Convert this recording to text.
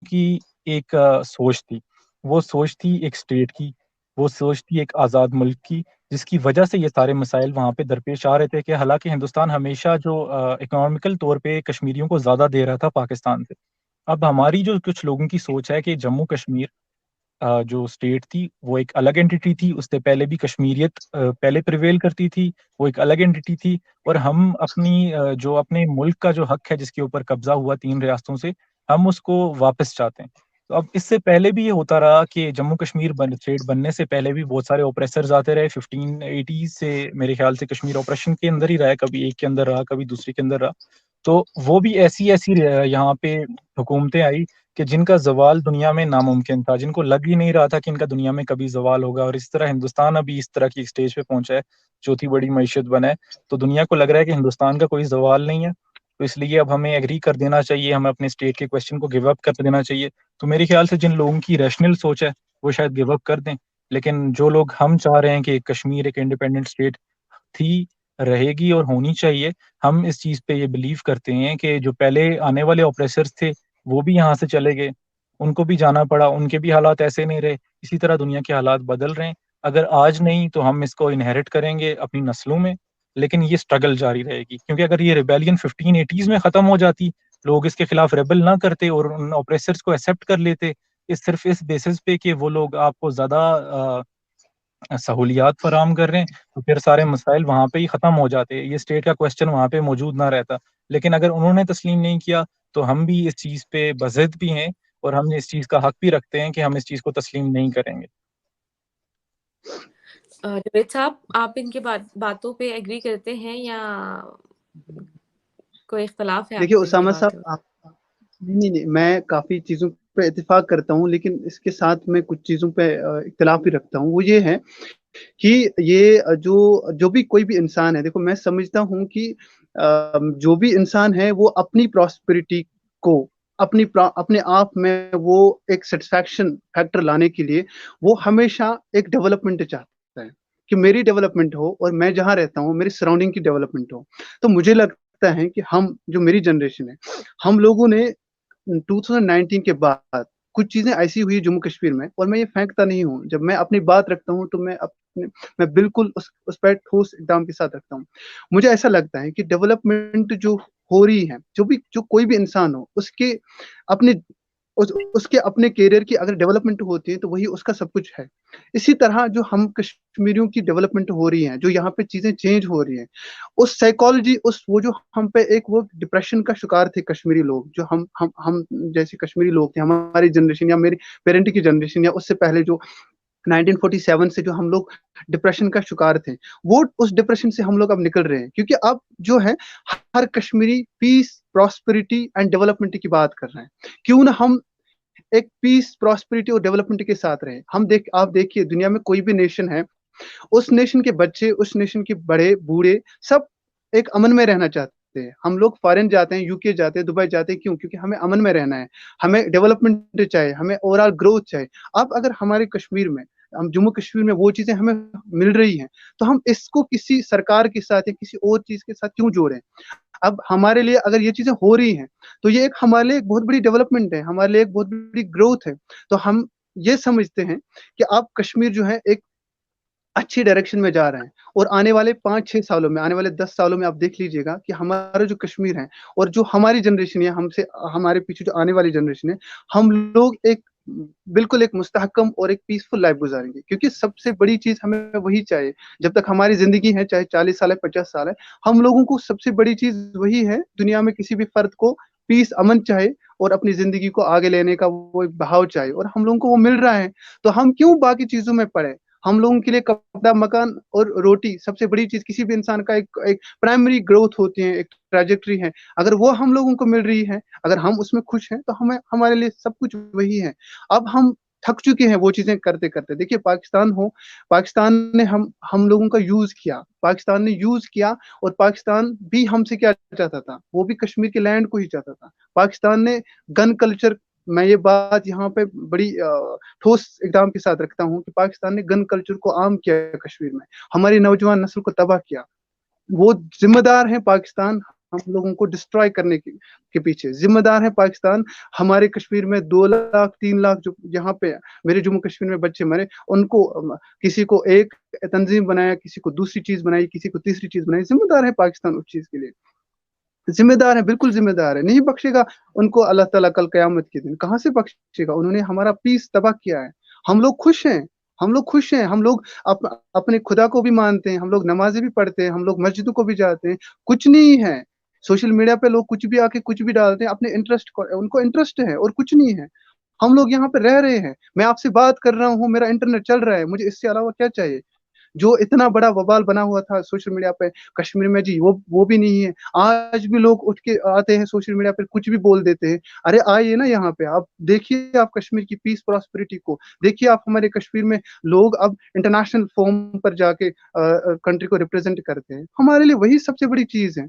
की एक सोच थी। वो सोच थी एक स्टेट की, वो सोच थी एक आज़ाद मुल्क की, जिसकी वजह से ये सारे मसाइल वहाँ पे दरपेश आ रहे थे कि हालाँकि हिंदुस्तान हमेशा जो इकोनॉमिकल तौर पे कश्मीरियों को ज़्यादा दे रहा था पाकिस्तान से। अब हमारी जो कुछ लोगों की सोच है कि जम्मू कश्मीर जो स्टेट थी, वो एक अलग एंटिटी थी, उससे पहले भी कश्मीरियत पहले प्रिवेल करती थी, वो एक अलग एंटिटी थी और हम अपनी जो अपने मुल्क का जो हक है जिसके ऊपर कब्ज़ा हुआ 3 रियासतों से, हम उसको वापस चाहते हैं। तो अब इससे पहले भी ये होता रहा कि जम्मू कश्मीर स्टेट बनने से पहले भी बहुत सारे ऑपरेसर्स आते रहे, 1580 से मेरे ख्याल से कश्मीर ऑपरेशन के अंदर ही रहा है, कभी एक के अंदर रहा, कभी दूसरे के अंदर रहा। तो वो भी ऐसी-ऐसी यहाँ पे हुकूमतें आई कि जिनका ज़वाल दुनिया में नामुमकिन था, जिनको लग ही नहीं रहा था कि इनका दुनिया में कभी ज़वाल होगा और इस तरह हिंदुस्तान अभी इस तरह की एक स्टेज पे पहुँचा है, चौथी बड़ी मईशत बना है, तो दुनिया को लग रहा है कि हिंदुस्तान का कोई ज़वाल नहीं है, तो इसलिए अब हमें एग्री कर देना चाहिए, हमें अपने स्टेट के क्वेश्चन को गिव अप कर देना चाहिए। तो मेरे ख्याल से जिन लोगों की रैशनल सोच है, वो शायद गिव अप कर दें, लेकिन जो लोग हम चाह रहे हैं कि कश्मीर एक इंडिपेंडेंट स्टेट थी, रहेगी और होनी चाहिए, हम इस चीज़ पे ये बिलीव करते हैं कि जो पहले आने वाले ऑपरेसर्स थे, वो भी यहाँ से चले गए, उनको भी जाना पड़ा, उनके भी हालात ऐसे नहीं रहे, इसी तरह दुनिया के हालात बदल रहे हैं। अगर आज नहीं तो हम इसको इनहेरिट करेंगे अपनी नस्लों में, लेकिन ये स्ट्रगल जारी रहेगी क्योंकि अगर ये रिबेलियन 1580s में ख़त्म हो जाती, लोग इसके खिलाफ रेबेल ना करते और उन ऑपरेसर्स को एक्सेप्ट कर लेते, इस सिर्फ इस बेसिस पे कि वो लोग आपको ज़्यादा सहूलियात फराहम कर रहे हैं, तो फिर सारे मसाइल वहाँ पे ही ख़त्म हो जाते। ये स्टेट का क्वेश्चन वहाँ पे मौजूद ना रहता। लेकिन अगर उन्होंने तस्लीम नहीं किया, तो हम भी इस चीज़ पे बज़िद भी हैं और हम इस चीज़ का हक भी रखते हैं कि हम इस चीज़ को तस्लीम नहीं करेंगे। जावेद साहब, आप इनकी बातों पे एग्री करते हैं या कोई इख्तलाफ है देखिए आपको इनकी उसामा बातों साहब, आप नहीं, मैं काफ़ी चीज़ों पे इत्तेफ़ाक करता हूँ, लेकिन इसके साथ मैं कुछ चीज़ों पे इख्तिलाफ़ भी रखता हूँ। वो ये है कि ये जो भी कोई भी इंसान है, देखो मैं समझता हूँ कि जो भी इंसान है वो अपनी प्रॉस्पेरिटी को अपने आप में वो एक सैटिस्फैक्शन फैक्टर लाने के लिए वो हमेशा एक डेवलपमेंट चाहता है कि मेरी डेवलपमेंट हो और मैं जहाँ रहता हूँ मेरी सराउंडिंग की डेवलपमेंट हो। तो मुझे लगता है कि हम जो मेरी जनरेशन है, हम लोगों ने 2019 के बाद कुछ चीज़ें ऐसी हुई जम्मू कश्मीर में, और मैं ये फेंकता नहीं हूँ। जब मैं अपनी बात रखता हूँ तो मैं बिल्कुल उस पे ठोस इक़दाम के साथ रखता हूँ। मुझे ऐसा लगता है कि डेवलपमेंट जो हो रही है, जो कोई भी इंसान हो, अपने उसके अपने करियर की अगर डेवलपमेंट होती है तो वही उसका सब कुछ है। इसी तरह जो हम कश्मीरियों की डेवलपमेंट हो रही है, जो यहाँ पे चीज़ें चेंज हो रही हैं, उस साइकोलॉजी उस वो जो हम पे एक वो डिप्रेशन का शिकार थे कश्मीरी लोग, जो हम जैसे कश्मीरी लोग थे, हमारी जनरेशन या मेरी पेरेंट की जनरेशन या उससे पहले जो 1947 से जो हम लोग डिप्रेशन का शिकार थे, वो उस डिप्रेशन से हम लोग अब निकल रहे हैं, क्योंकि अब जो है हर Kashmiri peace, prosperity and development की बात कर रहे हैं। क्यों ना हम एक पीस, प्रॉस्पेरिटी और डेवलपमेंट के साथ रहें। आप देखिए दुनिया में कोई भी नेशन है, उस नेशन के बच्चे, उस नेशन के बड़े, बूढ़े सब एक अमन में रहना चाहते हैं। हम लोग फॉरेन जाते हैं, यूके जाते हैं, दुबई जाते हैं, क्यों? क्योंकि हमें अमन में रहना है, हमें डेवलपमेंट चाहिए, हमें ओवरऑल ग्रोथ चाहिए। अब अगर हमारे कश्मीर में, हम जम्मू कश्मीर में वो चीज़ें हमें मिल रही हैं, तो हम इसको किसी सरकार के साथ या किसी और चीज़ के साथ क्यों जोड़ें? अब हमारे लिए अगर ये चीज़ें हो रही हैं, तो ये एक हमारे लिए एक बहुत बड़ी डेवलपमेंट है, हमारे लिए एक बहुत बड़ी ग्रोथ है। तो हम ये समझते हैं कि अब कश्मीर जो है एक अच्छी डायरेक्शन में जा रहे हैं, और आने वाले 5-6 सालों में, आने वाले 10 सालों में आप देख लीजिएगा कि हमारा जो कश्मीर है और जो हमारी जनरेशन है, हमसे हमारे पीछे जो आने वाली जनरेशन है, हम लोग एक बिल्कुल एक मुस्तहकम और एक पीसफुल लाइफ गुज़ारेंगे, क्योंकि सबसे बड़ी चीज़ हमें वही चाहिए। जब तक हमारी ज़िंदगी है, चाहे 40 साल है, 50 साल है, हम लोगों को सबसे बड़ी चीज़ वही है, दुनिया में किसी भी फ़र्द को पीस, अमन चाहिए और अपनी ज़िंदगी को आगे लेने का वो एक बहाव चाहिए, और हम लोगों को वो मिल रहा है। तो हम क्यों बाकी चीज़ों में पड़े? हम लोगों के लिए कपड़ा, मकान और रोटी सबसे बड़ी चीज़, किसी भी इंसान का एक प्राइमरी ग्रोथ होती है, एक ट्रैजेक्टरी है। अगर वो हम लोगों को मिल रही है, अगर हम उसमें खुश हैं, तो हमारे लिए सब कुछ वही है। अब हम थक चुके हैं वो चीज़ें करते-करते। देखिए पाकिस्तान ने हम लोगों का यूज़ किया, पाकिस्तान ने यूज़ किया, और पाकिस्तान भी हमसे क्या चाहता था? वो भी कश्मीर के लैंड को ही चाहता था। पाकिस्तान ने गन कल्चर, मैं ये बात यहाँ पे बड़ी ठोस इक़दाम के साथ रखता हूँ कि पाकिस्तान ने गन कल्चर को आम किया कश्मीर में, हमारी नौजवान नस्ल को तबाह किया। वो ज़िम्मेदार है पाकिस्तान, हम लोगों को डिस्ट्रॉय करने के पीछे जिम्मेदार है पाकिस्तान। हमारे कश्मीर में 2 लाख 3 लाख जो यहाँ पे मेरे जम्मू कश्मीर में बच्चे मरे, उनको किसी को एक तंजीम बनाया, किसी को दूसरी चीज बनाई, किसी को तीसरी चीज बनाई। जिम्मेदार है पाकिस्तान उस चीज के लिए, जिम्मेदार है, बिल्कुल जिम्मेदार है। नहीं बख्शेगा उनको अल्लाह ताला कल कयामत के दिन, कहां से बख्शेगा? उन्होंने हमारा पीस तबाह किया है। हम लोग खुश हैं, हम लोग खुश हैं, हम लोग अपने खुदा को भी मानते हैं, हम लोग नमाजें भी पढ़ते हैं, हम लोग मस्जिदों को भी जाते हैं। कुछ नहीं है, सोशल मीडिया पे लोग कुछ भी आके कुछ भी डालते हैं अपने इंटरेस्ट को, उनको इंटरेस्ट है और कुछ नहीं है। हम लोग यहाँ पे रह रहे हैं, मैं आपसे बात कर रहा हूँ, मेरा इंटरनेट चल रहा है, मुझे इससे अलावा क्या चाहिए? जो इतना बड़ा वबाल बना हुआ था सोशल मीडिया पे कश्मीर में जी, वो भी नहीं है। आज भी लोग उठ के आते हैं सोशल मीडिया पे, कुछ भी बोल देते हैं। अरे आइए ना यहाँ पे, आप देखिए, आप कश्मीर की पीस प्रॉस्पेरिटी को देखिए। आप हमारे कश्मीर में लोग अब इंटरनेशनल फोरम पर जाके कंट्री को रिप्रेजेंट करते हैं। हमारे लिए वही सबसे बड़ी चीज है।